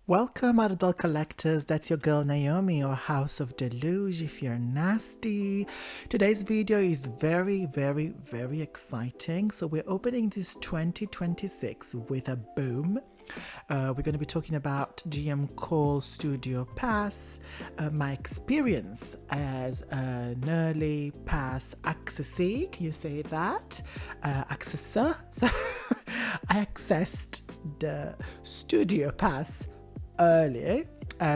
Welcome, adult collectors. That's your girl Naomi, or House of Deluge if you're nasty. Today's video is very exciting. So we're opening this 2026 with a boom. We're going to be talking about GMCOLL Studio Pass, my experience as an early pass accessee. Can you say that? Accessor. So I accessed the Studio Pass earlier,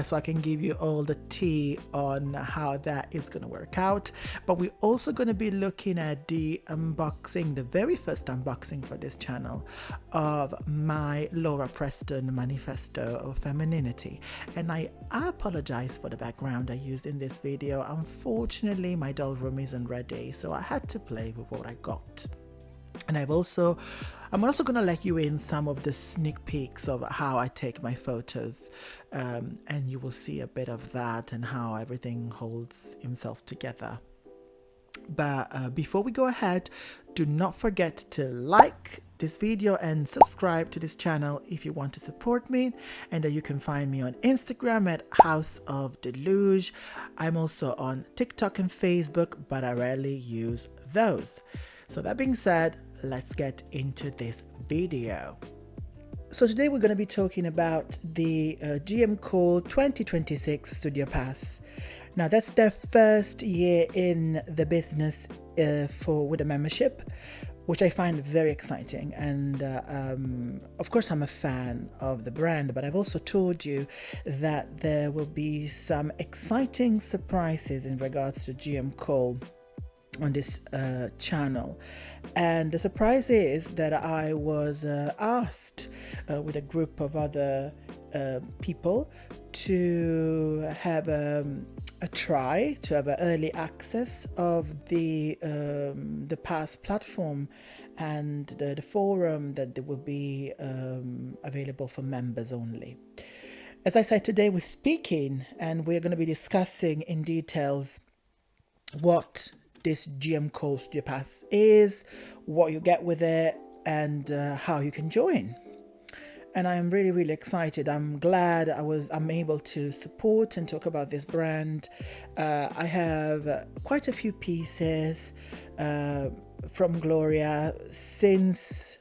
so I can give you all the tea on how that is going to work out. But we're also going to be looking at the unboxing, the very first unboxing for this channel of my Laura Preston Manifesto of Femininity. And I apologize for the background I used in this video. Unfortunately, my doll room isn't ready, so I had to play with what I got. And I'm also going to let you in some of the sneak peeks of how I take my photos, and you will see a bit of that and how everything holds himself together. But before we go ahead, do not forget to like this video and subscribe to this channel if you want to support me. And you can find me on Instagram at House of Deluge. I'm also on TikTok and Facebook, but I rarely use those. So that being said, let's get into this video. So today we're going to be talking about the GMCOLL 2026 Studio Pass. Now that's their first year in the business with a membership, which I find very exciting. And of course I'm a fan of the brand, but I've also told you that there will be some exciting surprises in regards to GMCOLL on this channel. And the surprise is that I was asked with a group of other people to have a try, to have an early access of the Pass platform and the forum that will be available for members only. As I said, today we're speaking and we're going to be discussing in details what this GMCOLL Studio Pass is, what you get with it, and how you can join. And I am really excited. I'm glad I'm able to support and talk about this brand. I have quite a few pieces from Gloria since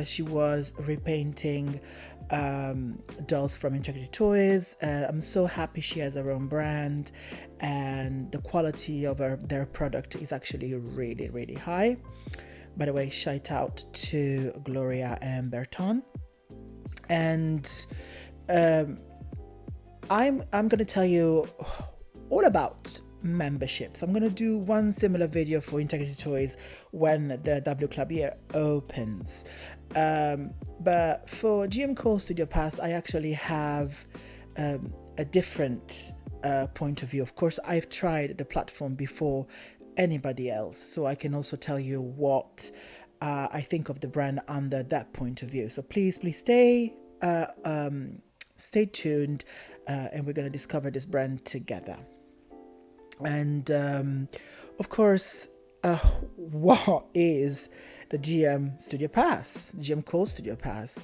she was repainting dolls from Integrity Toys. I'm so happy she has her own brand, and the quality of their product is actually really high. By the way, shout out to Gloria and Berton. And I'm going to tell you all about memberships. I'm going to do one similar video for Integrity Toys when the W Club year opens. But for GMCOLL Studio Pass, I actually have a different point of view. Of course, I've tried the platform before anybody else, so I can also tell you what I think of the brand under that point of view. So please stay tuned, and we're going to discover this brand together. And of course, what is the GM Studio Pass, GMCOLL Studio Pass?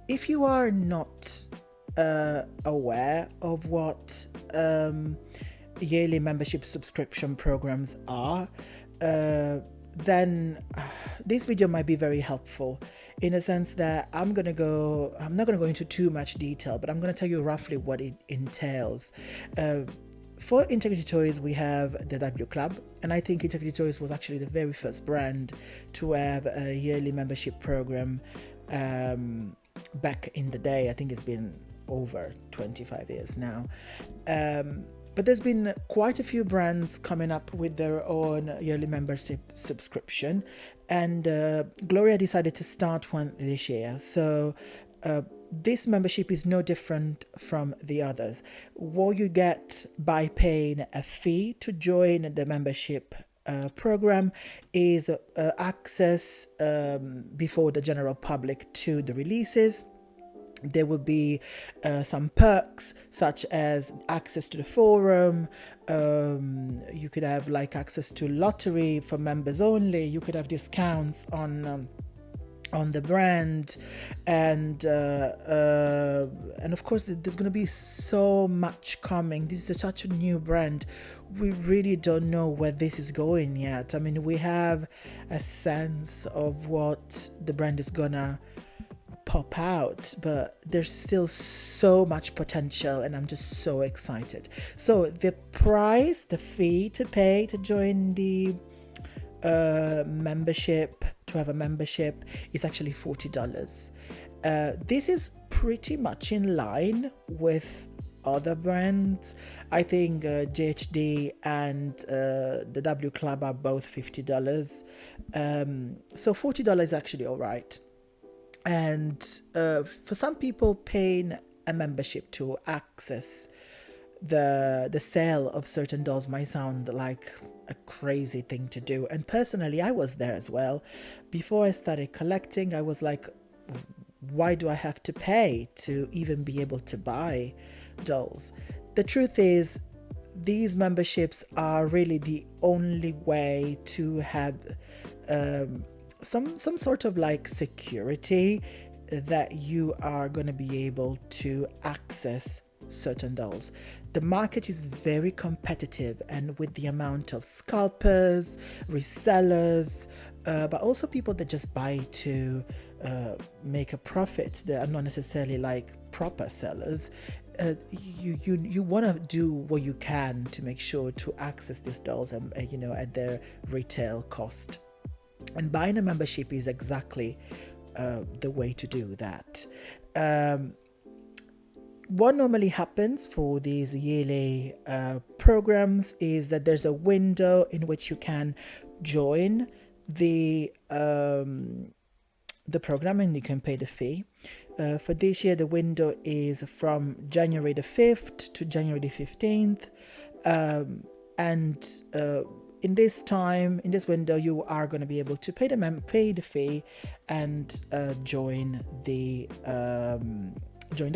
If you are not aware of what yearly membership subscription programs are, then this video might be very helpful, in a sense that I'm not going to go into too much detail, but I'm going to tell you roughly what it entails. For Integrity Toys, we have the W Club, and I think Integrity Toys was actually the very first brand to have a yearly membership program back in the day. I think it's been over 25 years now. But there's been quite a few brands coming up with their own yearly membership subscription, and Gloria decided to start one this year. So this membership is no different from the others. What you get by paying a fee to join the membership program is access before the general public to the releases. There will be some perks, such as access to the forum. You could have like access to lottery for members only. You could have discounts on on the brand, and of course there's going to be so much coming. This is such a new brand. We really don't know where this is going yet. I mean, we have a sense of what the brand is gonna pop out, but there's still so much potential, and I'm just so excited. So the price, the fee to pay to join the membership, to have a membership, is actually $40. This is pretty much in line with other brands. I think JHD and the W Club are both $50. So $40 is actually all right. And for some people, paying a membership to access the sale of certain dolls might sound like a crazy thing to do. And personally, I was there as well. Before I started collecting, I was like, why do I have to pay to even be able to buy dolls? The truth is, these memberships are really the only way to have some sort of like security that you are going to be able to access certain dolls. The market is very competitive, and with the amount of scalpers, resellers, but also people that just buy to make a profit, that are not necessarily like proper sellers. You want to do what you can to make sure to access these dolls and at their retail cost. And buying a membership is exactly the way to do that. What normally happens for these yearly programs is that there's a window in which you can join the program, and you can pay the fee. For this year, the window is from January the 5th to January the 15th. In this window, you are going to be able to pay the fee and join the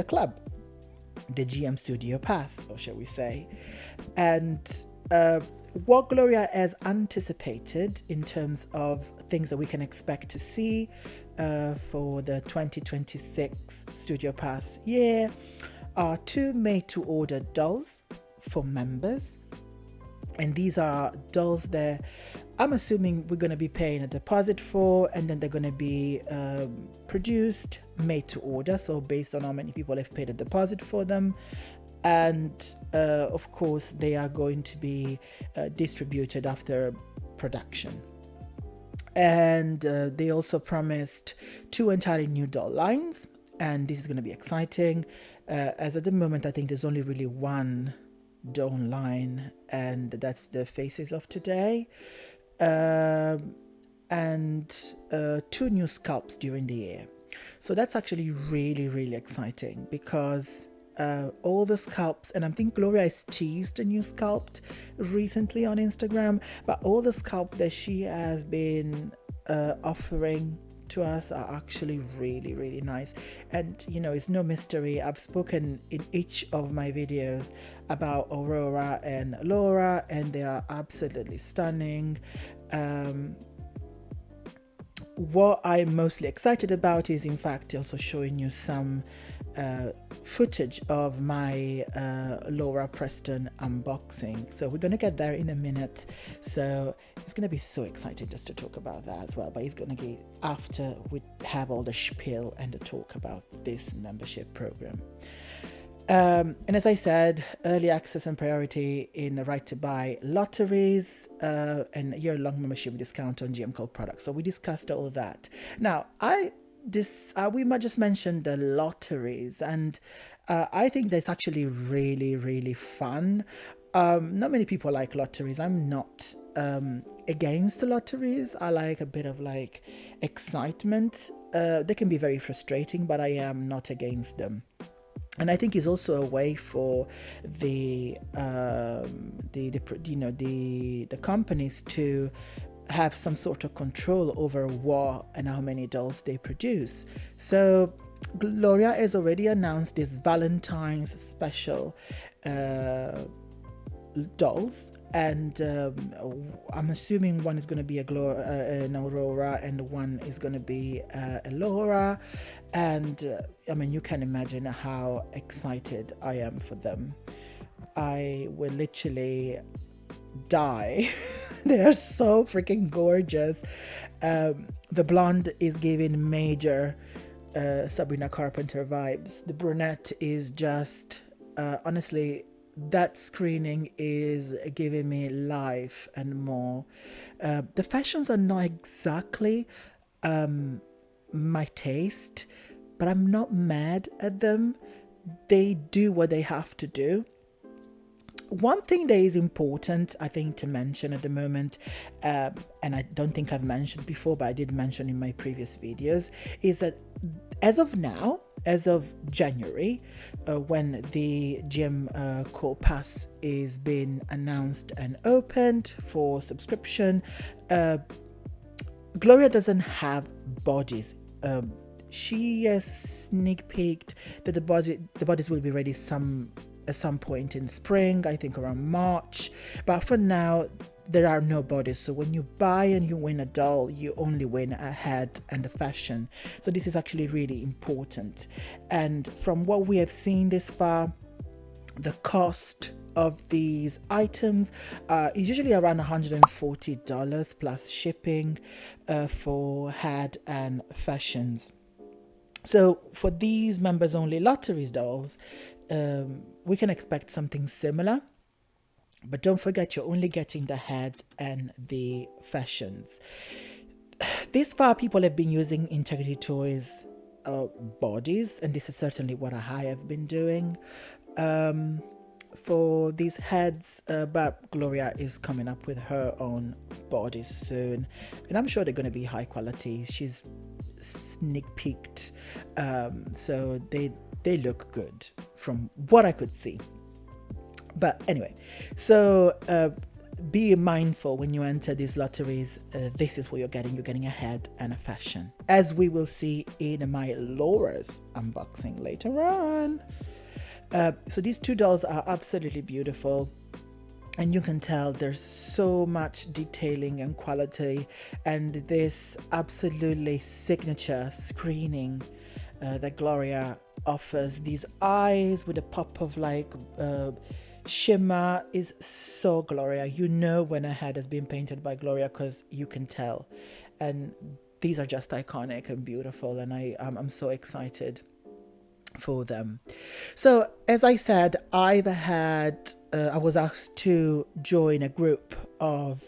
club, the GM Studio Pass, or shall we say. And what Gloria has anticipated in terms of things that we can expect to see for the 2026 Studio Pass year are 2 made-to-order dolls for members. And these are dolls that I'm assuming we're going to be paying a deposit for, and then they're going to be produced, made to order, so based on how many people have paid a deposit for them. And of course, they are going to be distributed after production. And they also promised 2 entirely new doll lines, and this is going to be exciting. As at the moment, I think there's only really one doll line, and that's the Faces of Today, and 2 new sculpts during the year. So that's actually really, really exciting, because all the sculpts, and I think Gloria has teased a new sculpt recently on Instagram, but all the sculpt that she has been offering to us are actually really, really nice. And it's no mystery, I've spoken in each of my videos about Aurora and Laura, and they are absolutely stunning. What I'm mostly excited about is, in fact, also showing you some footage of my Laura Preston unboxing. So we're going to get there in a minute. So it's going to be so exciting just to talk about that as well. But it's going to be after we have all the spiel and the talk about this membership program. And as I said, early access and priority in the right to buy lotteries, and year-long membership discount on GMCOLL products. So we discussed all of that. Now, we might just mention the lotteries, and I think that's actually really, really fun. Not many people like lotteries. I'm not against the lotteries. I like a bit of like excitement. They can be very frustrating, but I am not against them. And I think it's also a way for the companies to have some sort of control over what and how many dolls they produce. So Gloria has already announced this Valentine's special dolls, and I'm assuming one is going to be an Aurora and one is going to be a Laura, and I mean, you can imagine how excited I am for them. I will literally die. They are so freaking gorgeous. The blonde is giving major Sabrina Carpenter vibes. The brunette is just honestly, that screening is giving me life and more. The fashions are not exactly my taste, but I'm not mad at them. They do what they have to do. One thing that is important, I think, to mention at the moment, and I don't think I've mentioned before, but I did mention in my previous videos, is that as of now, as of January, when the GMCOLL Pass is being announced and opened for subscription, Gloria doesn't have bodies. She has sneak peeked that the bodies will be ready at some point in spring, I think around March. But for now, there are no bodies. So when you buy and you win a doll, you only win a head and a fashion. So this is actually really important. And from what we have seen this far, the cost of these items is usually around $140 plus shipping for head and fashions. So for these members only lotteries dolls, we can expect something similar, but don't forget you're only getting the head and the fashions. This far, people have been using Integrity Toys bodies, and this is certainly what I have been doing for these heads, but Gloria is coming up with her own bodies soon, and I'm sure they're going to be high quality. She's sneak peeked, so they look good from what I could see. But anyway, so be mindful when you enter these lotteries. This is what you're getting. You're getting a head and a fashion, as we will see in my Laura's unboxing later on. So these two dolls are absolutely beautiful, and you can tell there's so much detailing and quality, and this absolutely signature screening that Gloria offers. These eyes with a pop of like shimmer is so Gloria. You know when a head has been painted by Gloria because you can tell, and these are just iconic and beautiful, and I'm so excited for them. So as I said, I was asked to join a group of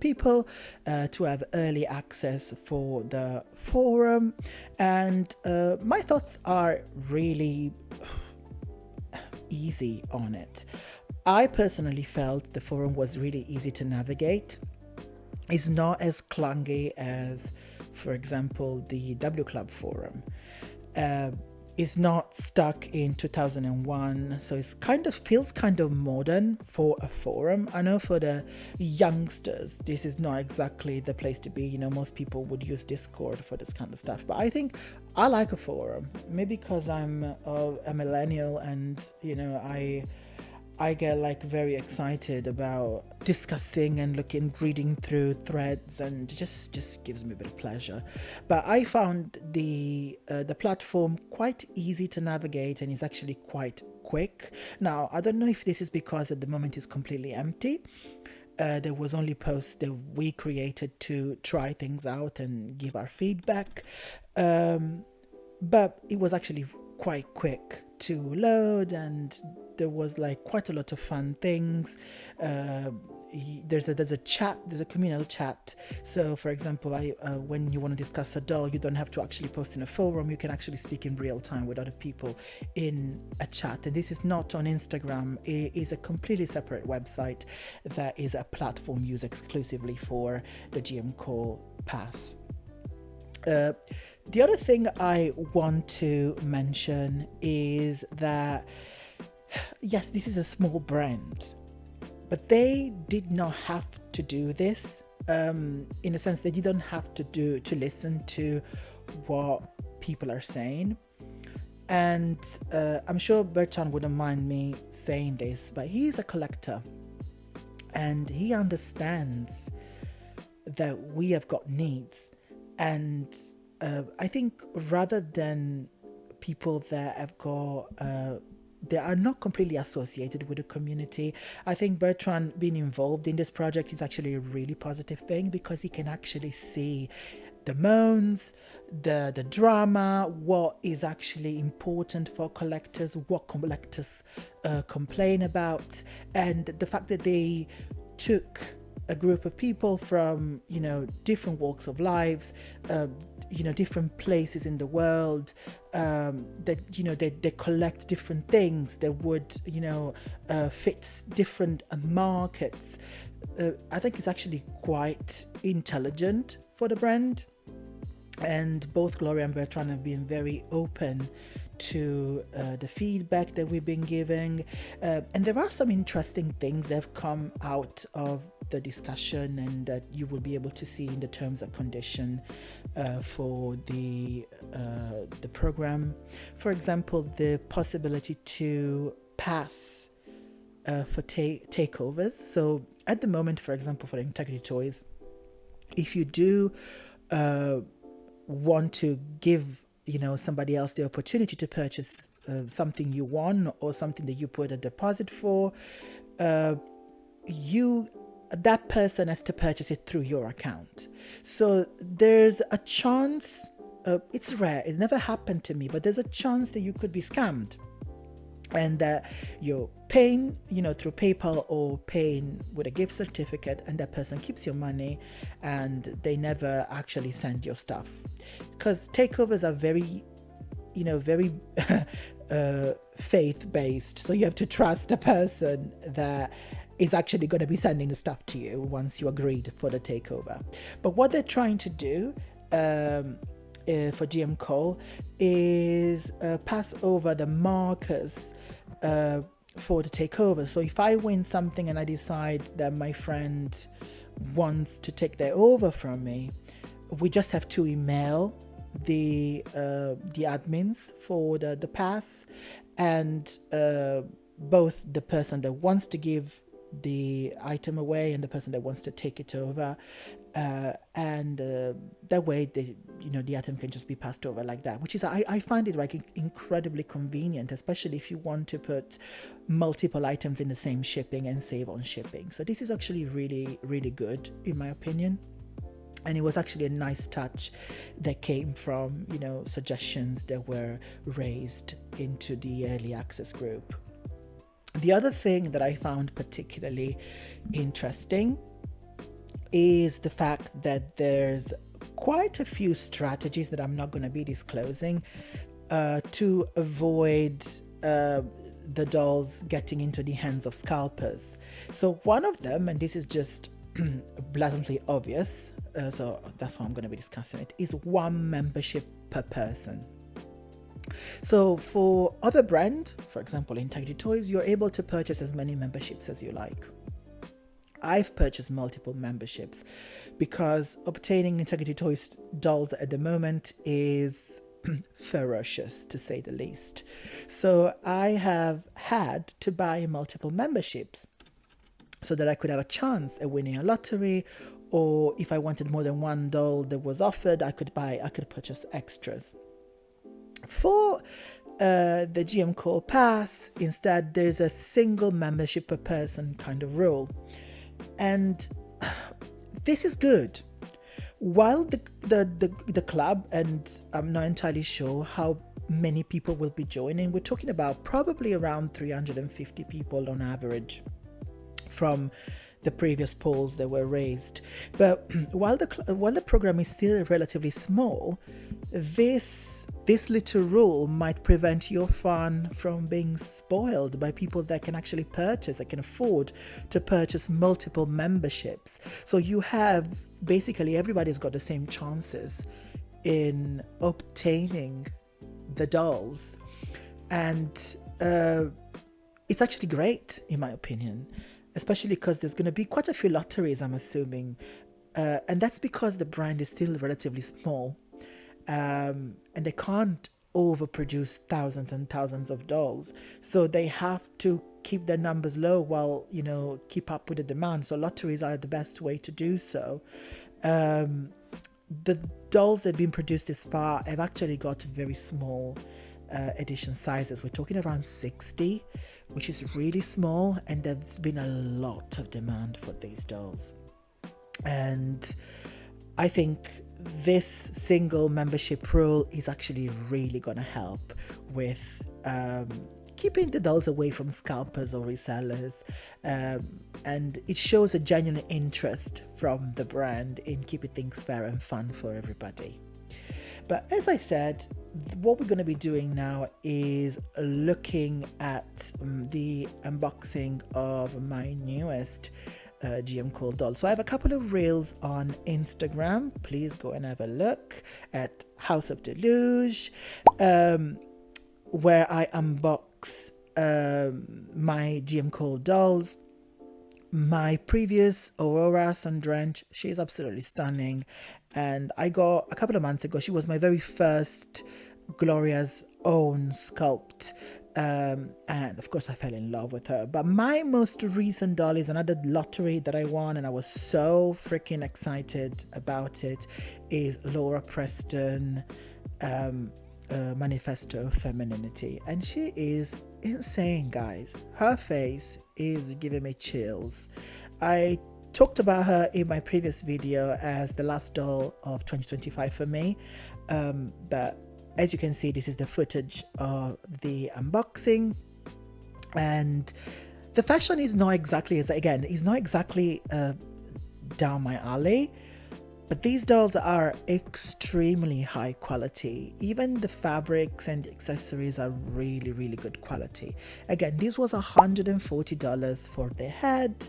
people to have early access for the forum, and my thoughts are really easy on it. I personally felt the forum was really easy to navigate. It's not as clunky as, for example, the W Club forum. It's not stuck in 2001, so it's feels kind of modern for a forum. I know for the youngsters, this is not exactly the place to be. You know, most people would use Discord for this kind of stuff, but I think I like a forum. Maybe because I'm a millennial, and you know, I get like very excited about discussing and reading through threads, and just gives me a bit of pleasure. But I found the platform quite easy to navigate, and it's actually quite quick. Now, I don't know if this is because at the moment it's completely empty. There was only posts that we created to try things out and give our feedback. But it was actually quite quick to load, and there was like quite a lot of fun things. There's a chat, there's a communal chat. So for example, when you want to discuss a doll, you don't have to actually post in a forum. You can actually speak in real time with other people in a chat. And this is not on Instagram. It is a completely separate website that is a platform used exclusively for the GMCOLL Pass. The other thing I want to mention is that, yes, this is a small brand, but they did not have to do this. In a sense, they didn't have to listen to what people are saying. And I'm sure Bertrand wouldn't mind me saying this, but he's a collector. and he understands that we have got needs. And I think rather than people that have got they are not completely associated with the community, I think Bertrand being involved in this project is actually a really positive thing, because he can actually see the moans, the drama, what is actually important for collectors, what collectors complain about, and the fact that they took a group of people from, different walks of lives, different places in the world, that they collect different things that would, fit different markets. I think it's actually quite intelligent for the brand. And both Gloria and Bertrand have been very open to the feedback that we've been giving, and there are some interesting things that have come out of the discussion, and that you will be able to see in the terms and condition for the program. For example, the possibility to pass for takeovers. So at the moment, for example, for Integrity Toys, if you do want to give somebody else the opportunity to purchase something you won, or something that you put a deposit for, that person has to purchase it through your account. So there's a chance, it's rare, it never happened to me, but there's a chance that you could be scammed, and that you're paying through PayPal or paying with a gift certificate, and that person keeps your money and they never actually send your stuff. Because takeovers are very faith-based, so you have to trust the person that is actually going to be sending the stuff to you once you agreed for the takeover. But what they're trying to do for GMCOLL is pass over the markers for the takeover. So if I win something and I decide that my friend wants to take that over from me, we just have to email the admins for the pass, and both the person that wants to give the item away and the person that wants to take it over, and that way the item can just be passed over like that, which is I find it like incredibly convenient, especially if you want to put multiple items in the same shipping and save on shipping. So this is actually really, really good in my opinion. And it was actually a nice touch that came from suggestions that were raised into the early access group. The other thing that I found particularly interesting is the fact that there's quite a few strategies that I'm not going to be disclosing to avoid the dolls getting into the hands of scalpers. So one of them, and this is just blatantly obvious, so that's why I'm going to be discussing it, is one membership per person. So for other brand, for example Integrity Toys, you're able to purchase as many memberships as you like. I've purchased multiple memberships because obtaining Integrity Toys dolls at the moment is ferocious, to say the least. So I have had to buy multiple memberships so that I could have a chance at winning a lottery, or if I wanted more than one doll that was offered, I could purchase extras. For the GMCOLL Pass, instead, there's a single membership per person kind of rule. And this is good. While the club, and I'm not entirely sure how many people will be joining, we're talking about probably around 350 people on average from the previous polls that were raised. But while the program is still relatively small, this little rule might prevent your fun from being spoiled by people that can actually purchase, that can afford to purchase multiple memberships. So you have basically everybody's got the same chances in obtaining the dolls, and it's actually great in my opinion, especially because there's going to be quite a few lotteries, I'm assuming, and that's because the brand is still relatively small, and they can't overproduce thousands and thousands of dolls, so they have to keep their numbers low while, you know, keep up with the demand. So lotteries are the best way to do so. The dolls that have been produced this far have actually got very small edition sizes. We're talking around 60, which is really small, and there's been a lot of demand for these dolls. And I think this single membership rule is actually really going to help with keeping the dolls away from scalpers or resellers, and it shows a genuine interest from the brand in keeping things fair and fun for everybody. But as I said, what we're going to be doing now is looking at the unboxing of my newest GMCOLL doll. So I have a couple of reels on Instagram. Please go and have a look at House of Deluge, where I unbox my GMCOLL dolls. My previous Aurora Sundrench, she's absolutely stunning, and I got a couple of months ago. She was my very first Gloria's own sculpt, and of course I fell in love with her. But my most recent doll is another lottery that I won, and I was so freaking excited about it, is Laura Preston Manifesto Of Femininity, and she is insane, guys. Her face is giving me chills. I talked about her in my previous video as the last doll of 2025 for me, but as you can see, this is the footage of the unboxing, and the fashion is not exactly, down my alley. But these dolls are extremely high quality. Even the fabrics and the accessories are really, really good quality. Again, this was $140 for the head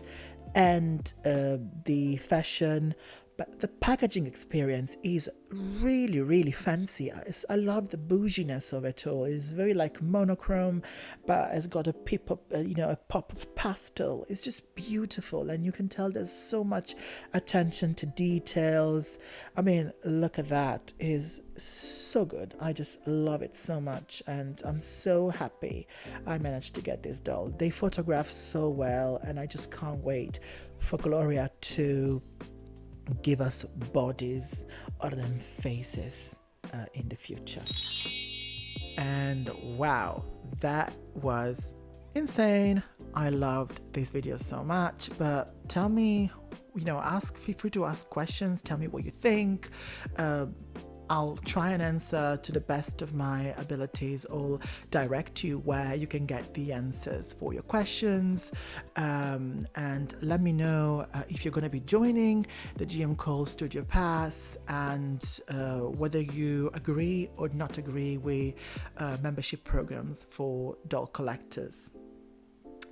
and the fashion, but the packaging experience is really, really fancy. I love the bouginess of it all. It's very like monochrome, but it's got a a pop of pastel. It's just beautiful, and you can tell there's so much attention to details. I mean, look at that. It's so good. I just love it so much, and I'm so happy I managed to get this doll. They photograph so well, and I just can't wait for Gloria to give us bodies other than faces in the future. And wow, that was insane. I loved this video so much. But tell me, feel free to ask questions. Tell me what you think. I'll try and answer to the best of my abilities, or direct you where you can get the answers for your questions. And let me know if you're going to be joining the GMCOLL Studio Pass, and whether you agree or not agree with membership programs for doll collectors.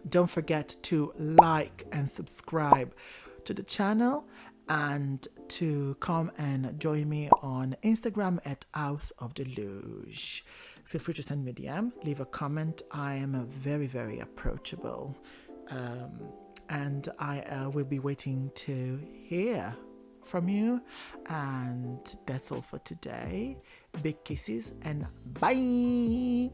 Don't forget to like and subscribe to the channel, and to come and join me on Instagram at House of Deluge. Feel free to send me a DM, leave a comment. I am very, very approachable, and I will be waiting to hear from you. And that's all for today. Big kisses and bye.